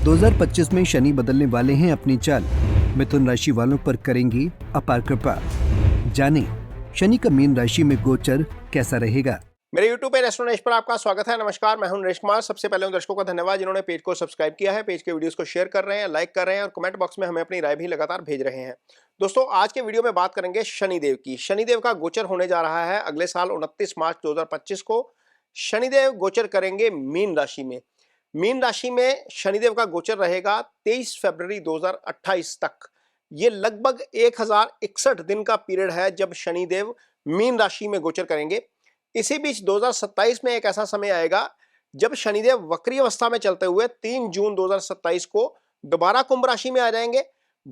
2025 में शनि बदलने वाले हैं अपनी चाल। मिथुन राशि वालों पर करेंगी अपार कृपा। जानें शनि का मीन राशि में गोचर कैसा रहेगा। मेरे YouTube पे एस्ट्रोनॉलेज पर आपका स्वागत है। नमस्कार, मैं हूं नरेश कुमार। सबसे पहले उन दर्शकों का धन्यवाद जिन्होंने पेज को सब्सक्राइब किया है, पेज के वीडियोस को शेयर कर रहे हैं, लाइक कर रहे हैं और कमेंट बॉक्स में हमें अपनी राय भी लगातार भेज रहे हैं। दोस्तों, आज के वीडियो में बात करेंगे शनिदेव की। शनिदेव का गोचर होने जा रहा है अगले साल 29 मार्च 2025 को। शनिदेव गोचर करेंगे मीन राशि में। मीन राशि में शनिदेव का गोचर रहेगा 23 फरवरी 2028 तक। ये लगभग 1061 दिन का पीरियड है जब शनिदेव मीन राशि में गोचर करेंगे। इसी बीच 2027 में एक ऐसा समय आएगा जब शनिदेव वक्री अवस्था में चलते हुए 3 जून 2027 को दोबारा कुंभ राशि में आ जाएंगे।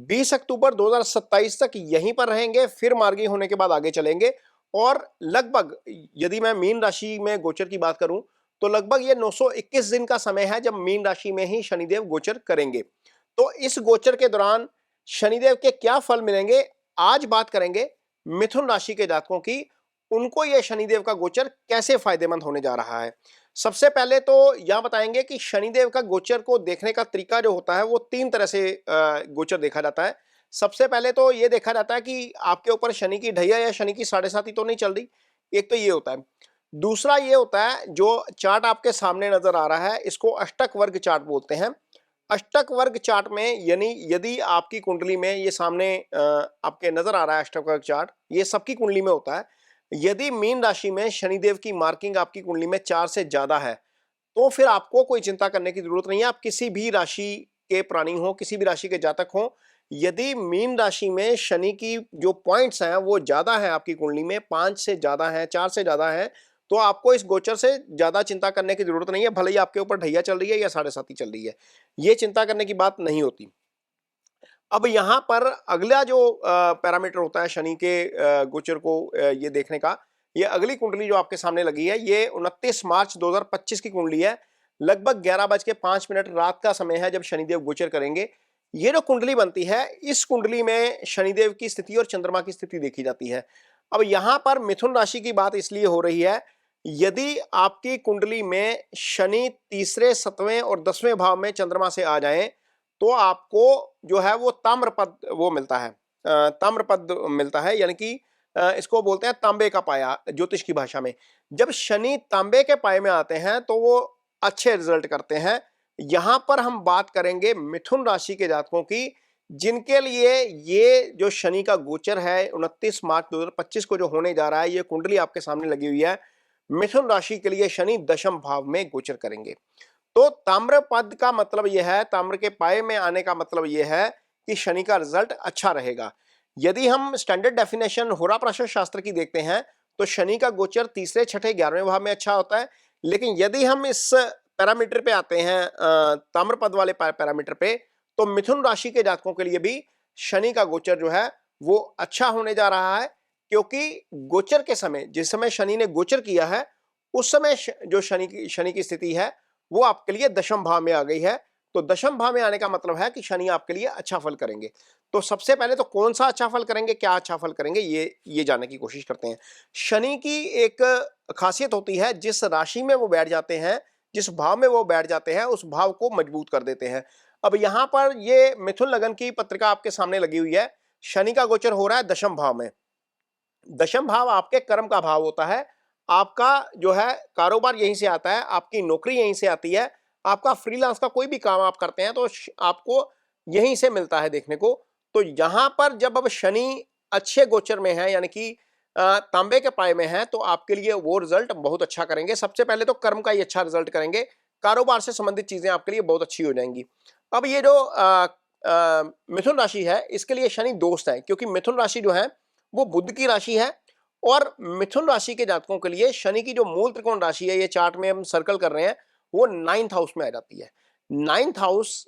20 अक्टूबर 2027 तक यहीं पर रहेंगे, फिर मार्गी होने के बाद आगे चलेंगे और लगभग, यदि मैं मीन राशि में गोचर की बात करूं तो लगभग ये 921 दिन का समय है जब मीन राशि में ही शनिदेव गोचर करेंगे। तो इस गोचर के दौरान शनिदेव के क्या फल मिलेंगे, आज बात करेंगे मिथुन राशि के जातकों की। उनको यह शनिदेव का गोचर कैसे फायदेमंद होने जा रहा है। सबसे पहले तो यह बताएंगे कि शनिदेव का गोचर को देखने का तरीका जो होता है वो 3 तरह से गोचर देखा जाता है। सबसे पहले तो ये देखा जाता है कि आपके ऊपर शनि की ढैया या शनि की 7.5 तो नहीं चल रही। एक तो ये होता है। दूसरा ये होता है, जो चार्ट आपके सामने नजर आ रहा है इसको अष्टक वर्ग चार्ट बोलते हैं। अष्टक वर्ग चार्ट में यानी यदि आपकी कुंडली में ये सामने आपके नजर आ रहा है अष्टक वर्ग चार्ट, ये सबकी कुंडली में होता है। यदि मीन राशि में शनिदेव की मार्किंग आपकी कुंडली में 4 से ज्यादा है तो फिर आपको कोई चिंता करने की जरूरत नहीं है। आप किसी भी राशि के प्राणी हो, किसी भी राशि के जातक हो, यदि मीन राशि में शनि की जो पॉइंट्स हैं वो ज्यादा है आपकी कुंडली में, 5 से ज्यादा है, 4 से ज्यादा है, तो आपको इस गोचर से ज्यादा चिंता करने की जरूरत नहीं है। भले ही आपके ऊपर ढैया चल रही है या 7.5 चल रही है, ये चिंता करने की बात नहीं होती। अब यहाँ पर अगला जो पैरामीटर होता है शनि के गोचर को ये देखने का, ये अगली कुंडली जो आपके सामने लगी है ये 29 मार्च 2025 की कुंडली है। लगभग 11:05 रात का समय है जब शनिदेव गोचर करेंगे। ये जो कुंडली बनती है, इस कुंडली में शनिदेव की स्थिति और चंद्रमा की स्थिति देखी जाती है। अब यहाँ पर मिथुन राशि की बात इसलिए हो रही है, यदि आपकी कुंडली में शनि तीसरे, 7वें और 10वें भाव में चंद्रमा से आ जाए तो आपको जो है वो ताम्रपद वो मिलता है, ताम्रपद मिलता है, यानी कि इसको बोलते हैं तांबे का पाया ज्योतिष की भाषा में। जब शनि तांबे के पाए में आते हैं तो वो अच्छे रिजल्ट करते हैं। यहां पर हम बात करेंगे मिथुन राशि के जातकों की, जिनके लिए ये जो शनि का गोचर है 29 मार्च 2025 को जो होने जा रहा है, ये कुंडली आपके सामने लगी हुई है। मिथुन राशि के लिए शनि दशम भाव में गोचर करेंगे। तो ताम्र पद का मतलब यह है, ताम्र के पाए में आने का मतलब यह है कि शनि का रिजल्ट अच्छा रहेगा। यदि हम स्टैंडर्ड डेफिनेशन होरा प्राशर शास्त्र की देखते हैं तो शनि का गोचर तीसरे, छठे, 11वें भाव में अच्छा होता है। लेकिन यदि हम इस पैरामीटर पे आते हैं, ताम्र पद वाले पैरामीटर पे, तो मिथुन राशि के जातकों के लिए भी शनि का गोचर जो है वो अच्छा होने जा रहा है। क्योंकि गोचर के समय, जिस समय शनि ने गोचर किया है, उस समय जो शनि की स्थिति है वो आपके लिए दशम भाव में आ गई है। तो दशम भाव में आने का मतलब है कि शनि आपके लिए अच्छा फल करेंगे। तो सबसे पहले तो कौन सा अच्छा फल करेंगे, क्या अच्छा फल करेंगे, ये जानने की कोशिश करते हैं। शनि की एक खासियत होती है, जिस राशि में वो बैठ जाते हैं, जिस भाव में वो बैठ जाते हैं, उस भाव को मजबूत कर देते हैं। अब यहां पर ये मिथुन लगन की पत्रिका आपके सामने लगी हुई है। शनि का गोचर हो रहा है दशम भाव में। दशम भाव आपके कर्म का भाव होता है। आपका जो है कारोबार यहीं से आता है, आपकी नौकरी यहीं से आती है, आपका फ्रीलांस का कोई भी काम आप करते हैं तो आपको यहीं से मिलता है देखने को। तो यहां पर जब अब शनि अच्छे गोचर में है, यानी कि तांबे के पाए में है, तो आपके लिए वो रिजल्ट बहुत अच्छा करेंगे। सबसे पहले तो कर्म का ही अच्छा रिजल्ट करेंगे, कारोबार से संबंधित चीजें आपके लिए बहुत अच्छी हो जाएंगी। अब ये जो मिथुन राशि है, इसके लिए शनि दोस्त है, क्योंकि मिथुन राशि जो है वो बुध की राशि है। और मिथुन राशि के जातकों के लिए शनि की जो मूल त्रिकोण राशि है, ये चार्ट में हम सर्कल कर रहे हैं, वो 9th हाउस में आ जाती है। 9th हाउस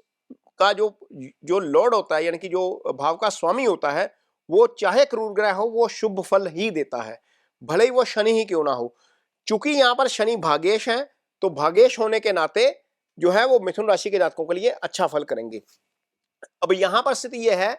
का जो जो लॉर्ड होता है, यानी कि जो भाव का स्वामी होता है, वो चाहे क्रूर ग्रह हो, वो शुभ फल ही देता है, भले ही वो शनि ही क्यों ना हो। चूंकि यहां पर शनि भागेश है, तो भागेश होने के नाते जो है वो मिथुन राशि के जातकों के लिए अच्छा फल करेंगे। अब यहां पर स्थिति यह है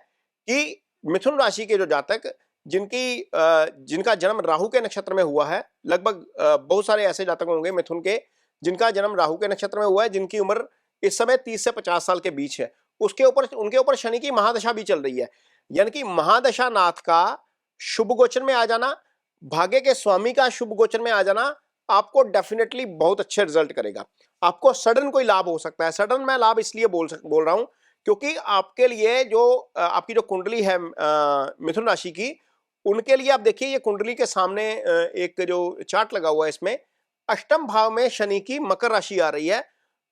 कि मिथुन राशि के जो जातक जिनका जन्म राहु के नक्षत्र में हुआ है, लगभग बहुत सारे ऐसे जातक होंगे मिथुन के जिनका जन्म राहु के नक्षत्र में हुआ है, जिनकी उम्र इस समय 30 से 50 साल के बीच है। उसके ऊपर उनके ऊपर शनि की महादशा भी चल रही है, यानी कि महादशा नाथ का शुभ गोचर में आ जाना, भाग्य के स्वामी का शुभ गोचर में आ जाना आपको डेफिनेटली बहुत अच्छे रिजल्ट करेगा। आपको सडन कोई लाभ हो सकता है। सडन मैं लाभ इसलिए बोल रहा हूं क्योंकि आपके लिए जो आपकी जो कुंडली है मिथुन राशि की, उनके लिए आप देखिए ये कुंडली के सामने एक जो चार्ट लगा हुआ है, इसमें अष्टम भाव में शनि की मकर राशि आ रही है।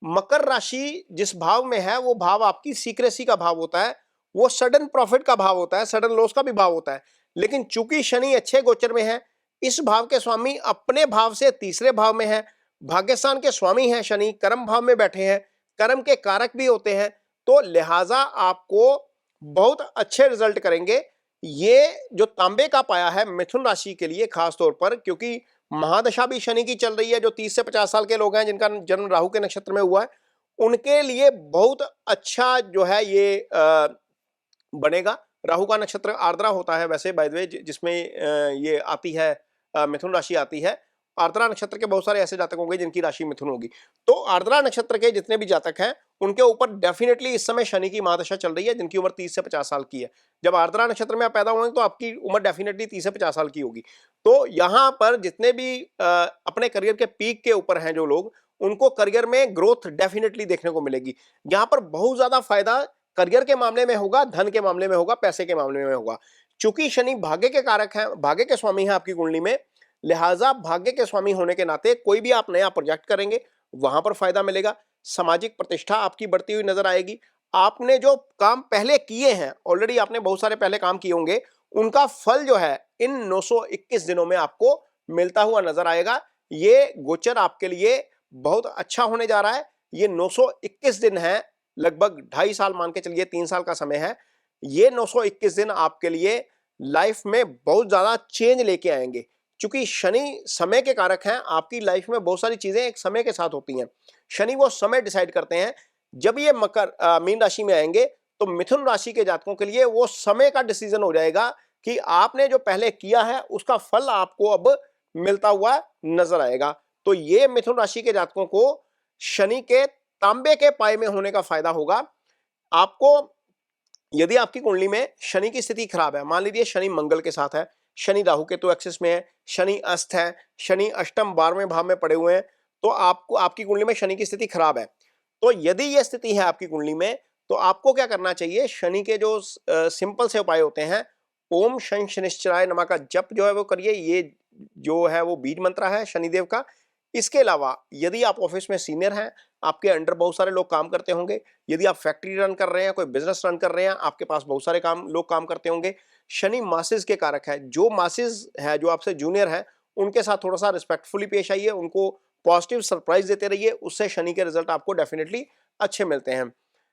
मकर राशि जिस भाव में है वो भाव आपकी सीक्रेसी का भाव होता है, वो सडन प्रॉफिट का भाव होता है, सडन लॉस का भी भाव होता है। लेकिन चूंकि शनि अच्छे गोचर में है, इस भाव के स्वामी अपने भाव से तीसरे भाव में है, भाग्यस्थान के स्वामी हैं शनि, कर्म भाव में बैठे हैं, कर्म के कारक भी होते हैं, तो लिहाजा आपको बहुत अच्छे रिजल्ट करेंगे। ये जो तांबे का पाया है मिथुन राशि के लिए खास तौर पर, क्योंकि महादशा भी शनि की चल रही है, जो 30 से 50 साल के लोग हैं जिनका जन्म राहु के नक्षत्र में हुआ है, उनके लिए बहुत अच्छा जो है ये बनेगा। राहु का नक्षत्र आर्द्रा होता है वैसे बाय द वे, जिसमें ये आती है मिथुन राशि आती है। आर्द्रा नक्षत्र के बहुत सारे ऐसे जातक होंगे जिनकी राशि मिथुन होगी। तो आर्द्रा नक्षत्र के जितने भी जातक हैं उनके ऊपर डेफिनेटली इस समय शनि की महादशा चल रही है, जिनकी उम्र 30 से 50 साल की है। जब आर्द्रा नक्षत्र में आप पैदा होंगे तो आपकी उम्र डेफिनेटली 30 से 50 साल की होगी। तो यहाँ पर जितने भी अपने करियर के पीक के ऊपर हैं जो लोग, उनको करियर में ग्रोथ डेफिनेटली देखने को मिलेगी। यहाँ पर बहुत ज्यादा फायदा करियर के मामले में होगा, धन के मामले में होगा, पैसे के मामले में होगा। चूंकि शनि भाग्य के कारक हैं, भाग्य के स्वामी हैं आपकी कुंडली में, लिहाजा भाग्य के स्वामी होने के नाते कोई भी आप नया प्रोजेक्ट करेंगे वहां पर फायदा मिलेगा। सामाजिक प्रतिष्ठा आपकी बढ़ती हुई नजर आएगी। आपने जो काम पहले किए हैं, ऑलरेडी आपने बहुत सारे पहले काम किए होंगे, उनका फल जो है इन 921 दिनों में आपको मिलता हुआ नजर आएगा। ये गोचर आपके लिए बहुत अच्छा होने जा रहा है। ये 921 दिन है, लगभग 2.5 साल मान के चलिए, 3 साल का समय है। ये 921 दिन आपके लिए लाइफ में बहुत ज्यादा चेंज लेके आएंगे। चूंकि शनि समय के कारक हैं, आपकी लाइफ में बहुत सारी चीजें एक समय के साथ होती हैं। शनि वो समय डिसाइड करते हैं। जब ये मीन राशि में आएंगे तो मिथुन राशि के जातकों के लिए वो समय का डिसीजन हो जाएगा कि आपने जो पहले किया है उसका फल आपको अब मिलता हुआ नजर आएगा। तो ये मिथुन राशि के जातकों को शनि के तांबे के पाए में होने का फायदा होगा। आपको यदि आपकी कुंडली में शनि की स्थिति खराब है, मान लीजिए शनि मंगल के साथ है, शनि राहु केतु एक्सिस में है, शनि अस्त है, शनि अष्टम 12वें भाव में पड़े हुए हैं, तो आपको आपकी कुंडली में शनि की स्थिति खराब है। तो यदि यह स्थिति है आपकी कुंडली में, तो आपको क्या करना चाहिए, शनि के जो सिंपल से उपाय होते हैं, ओम शनि शनिश्चराय नमः का जप जो है वो करिए। ये जो है वो बीज मंत्र है शनिदेव का। इसके अलावा यदि आप ऑफिस में सीनियर हैं, आपके अंडर बहुत सारे लोग काम करते होंगे, यदि आप फैक्ट्री रन कर रहे हैं, कोई बिजनेस रन कर रहे हैं, आपके पास बहुत सारे लोग काम करते होंगे। शनि मासेस के कारक है। जो मासेस है, जो आपसे जूनियर है, उनके साथ थोड़ा सा रिस्पेक्टफुली पेश आइए, उनको पॉजिटिव सरप्राइज देते रहिए, उससे शनि के रिजल्ट आपको डेफिनेटली अच्छे मिलते हैं।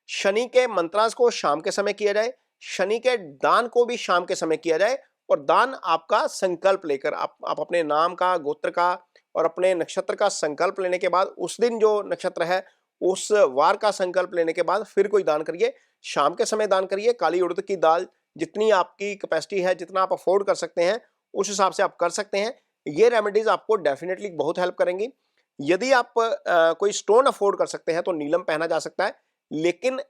शनि के मंत्रास को शाम के समय किया जाए, शनि के दान को भी शाम के समय किया जाए, और दान आपका संकल्प लेकर आप अपने नाम का, गोत्र का और अपने नक्षत्र का संकल्प लेने के बाद, उस दिन जो नक्षत्र है उस वार का संकल्प लेने के बाद फिर कोई दान करिए। शाम के समय दान करिए। काली उड़द की दाल, जितनी आपकी कैपेसिटी है, जितना आप अफोर्ड कर सकते हैं, उस हिसाब से आप कर सकते हैं। ये रेमेडीज आपको डेफिनेटली बहुत हेल्प करेंगी। यदि आप कोई स्टोन अफोर्ड कर सकते हैं तो नीलम पहना जा सकता है, लेकिन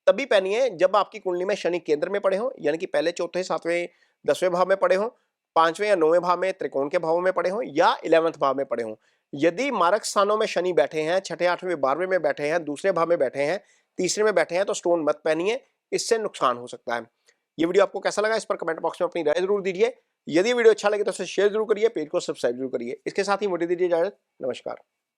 तभी पहनिए जब आपकी कुंडली में शनि केंद्र में पड़े हो, यानी कि पहले, चौथे, 7वें, 10वें भाव में पड़े हो, 5वें या 9वें भाव में त्रिकोण के भावों में पड़े हो, या 11वें भाव में पड़े हो। यदि मारक स्थानों में शनि बैठे हैं, 6ठे, 8वें, 12वें में बैठे हैं, दूसरे भाव में बैठे हैं, तीसरे में बैठे हैं, तो स्टोन मत पहनिए, इससे नुकसान हो सकता है। ये वीडियो आपको कैसा लगा, इस पर कमेंट बॉक्स में अपनी राय जरूर दीजिए। यदि वीडियो अच्छा लगे तो उसे शेयर जरूर करिए, पेज को सब्सक्राइब जरूर करिए। इसके साथ ही मुझे दीजिए इजाजत। नमस्कार।